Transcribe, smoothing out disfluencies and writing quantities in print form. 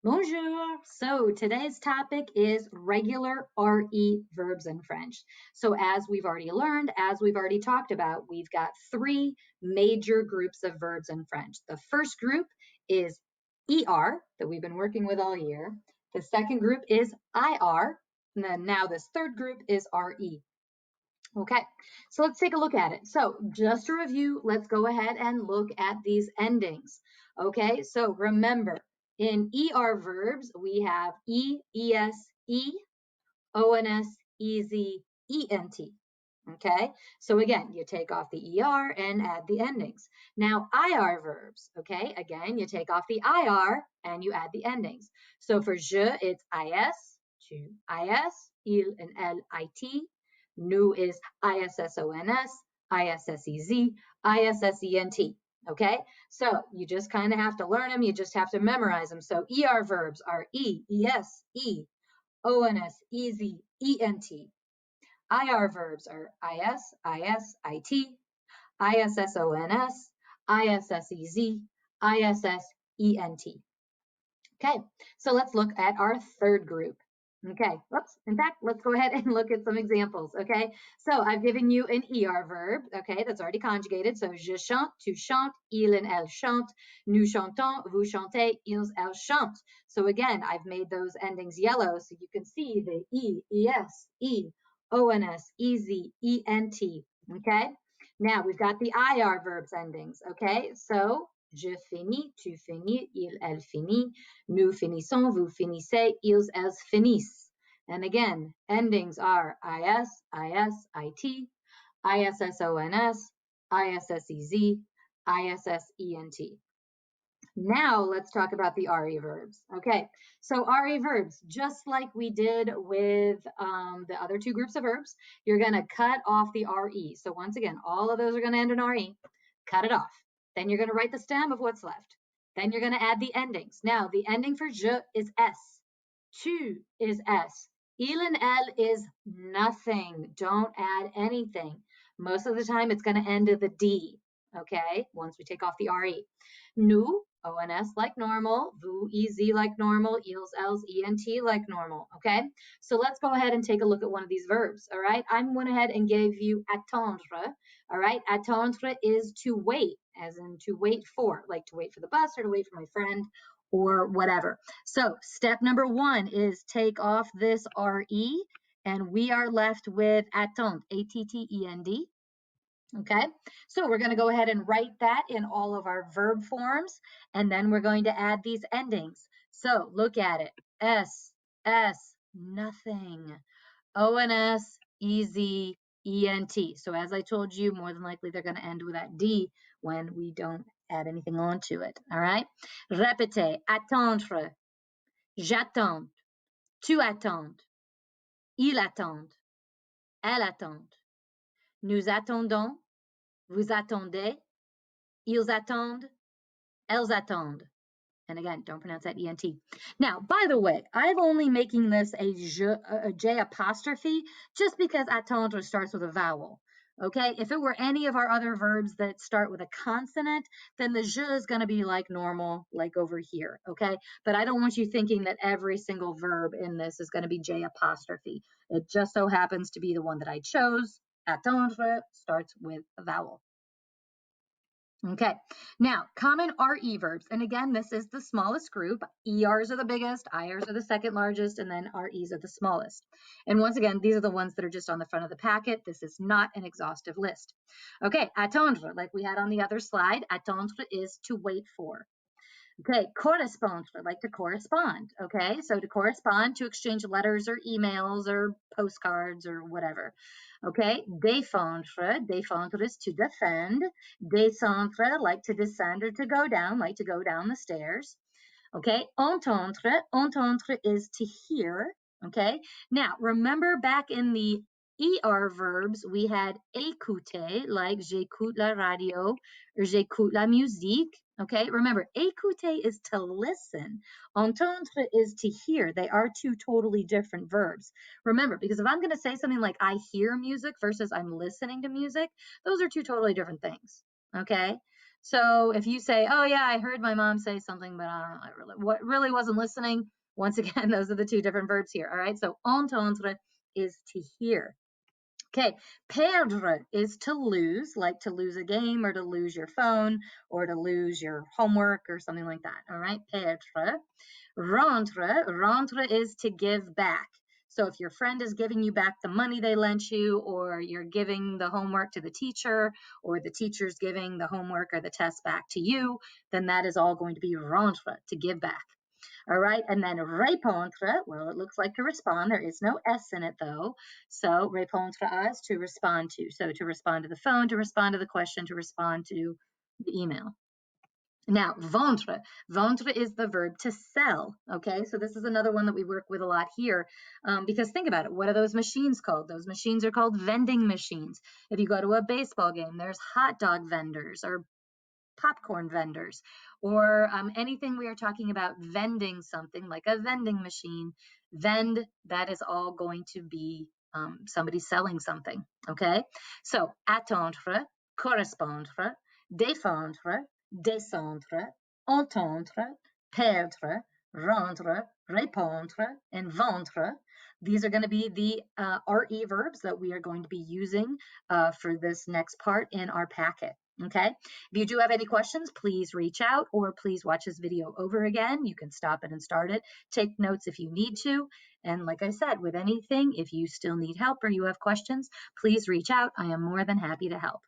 Bonjour. So today's topic is regular RE verbs in French. So as we've already learned, as we've already talked about, we've got three major groups of verbs in French. The first group is ER that we've been working with all year. The second group is IR. And then now this third group is RE. Okay, so let's take a look at it. So just to review, let's go ahead and look at these endings. Okay, so remember, in ER verbs, we have E, ES, E, ONS, EZ, ENT. Okay, so again, you take off the ER and add the endings. Now, IR verbs, okay, again, you take off the IR and you add the endings. So for je, it's IS, to IS, il and L, IT. Nous is ISSONS, ISSEZ, ISSENT. Okay, so you just kind of have to learn them. You just have to memorize them. So ER verbs are E, ES, E, ONS, EZ, ENT. IR verbs are IS, IS, IT, ISSONS, ISSEZ, ISSENT. Okay, so let's look at our third group. Okay, whoops. In fact, let's go ahead and look at some examples. Okay, so I've given you an ER verb. Okay, that's already conjugated. So je chante, tu chantes, il and elle chante, nous chantons, vous chantez, ils, elles chantent. So again, I've made those endings yellow so you can see the E, ES, E, ONS, EZ, ENT. Okay, now we've got the IR verbs endings. Okay, so je finis, tu finis, il, elle finit, nous finissons, vous finissez, ils, elles finissent. And again, endings are IS, IS, IT, ISSONS, ISSEZ, ISSENT. Now let's talk about the RE verbs. Okay, so RE verbs, just like we did with the other two groups of verbs, you're going to cut off the RE. So once again, all of those are going to end in RE. Cut it off. Then you're going to write the stem of what's left. Then you're going to add the endings. Now, the ending for je is S. Tu is S. Il and elle is nothing. Don't add anything. Most of the time, it's going to end with a D, okay, once we take off the RE. Nous, ONS like normal, vous, EZ like normal, ils, elles, ENT like normal, okay? So let's go ahead and take a look at one of these verbs, all right? I went ahead and gave you attendre, all right? Attendre is to wait, as in to wait for, like to wait for the bus or to wait for my friend or whatever. So step number one is take off this RE and we are left with attendre, A-T-T-E-N-D. Okay, so we're going to go ahead and write that in all of our verb forms, and then we're going to add these endings. So look at it. S, nothing. ONS, EZ, ENT. So as I told you, more than likely they're going to end with that D when we don't add anything onto it. All right. Répétez. Attendre. J'attends. Tu attends. Il attend. Elle attend. Nous attendons. Vous attendez. Ils attendent. Elles attendent. And again, don't pronounce that ENT. Now, by the way, I'm only making this a J apostrophe just because attendre starts with a vowel. Okay, if it were any of our other verbs that start with a consonant, then the je is going to be like normal, like over here. Okay, but I don't want you thinking that every single verb in this is going to be J apostrophe. It just so happens to be the one that I chose. Attendre starts with a vowel. Okay, now common RE verbs. And again, this is the smallest group. ERs are the biggest, IRs are the second largest, and then REs are the smallest. And once again, these are the ones that are just on the front of the packet. This is not an exhaustive list. Okay, attendre, like we had on the other slide, attendre is to wait for. Okay, correspondre, like to correspond. Okay, so to correspond, to exchange letters or emails or postcards or whatever. Okay, défendre is to defend. Descendre, like to descend or to go down, like to go down the stairs. Okay, entendre is to hear. Okay, now remember back in the ER verbs, we had écouter, like j'écoute la radio or j'écoute la musique. Okay, remember, écouter is to listen. Entendre is to hear. They are two totally different verbs. Remember, because if I'm going to say something like I hear music versus I'm listening to music, those are two totally different things. Okay, So if you say, oh yeah, I heard my mom say something, but I really wasn't listening. Once again, those are the two different verbs here. All right. So entendre is to hear. Okay, perdre is to lose, like to lose a game or to lose your phone or to lose your homework or something like that. All right, perdre. Rendre is to give back. So if your friend is giving you back the money they lent you, or you're giving the homework to the teacher, or the teacher's giving the homework or the test back to you, then that is all going to be rendre, to give back. All right, and then répondre, well, it looks like to respond. There is no S in it though. So répondre is to respond to. So to respond to the phone, to respond to the question, to respond to the email. Now, vendre. Vendre is the verb to sell. Okay, so this is another one that we work with a lot here because think about it. What are those machines called? Those machines are called vending machines. If you go to a baseball game, there's hot dog vendors or popcorn vendors or anything we are talking about vending something like a vending machine. Vend, that is all going to be somebody selling something. Okay, so attendre, correspondre, défendre, descendre, entendre, perdre, rendre, répondre, and vendre. These are going to be the RE verbs that we are going to be using for this next part in our packet. Okay, if you do have any questions, please reach out or please watch this video over again. You can stop it and start it. Take notes if you need to. And like I said, with anything, if you still need help or you have questions, please reach out. I am more than happy to help.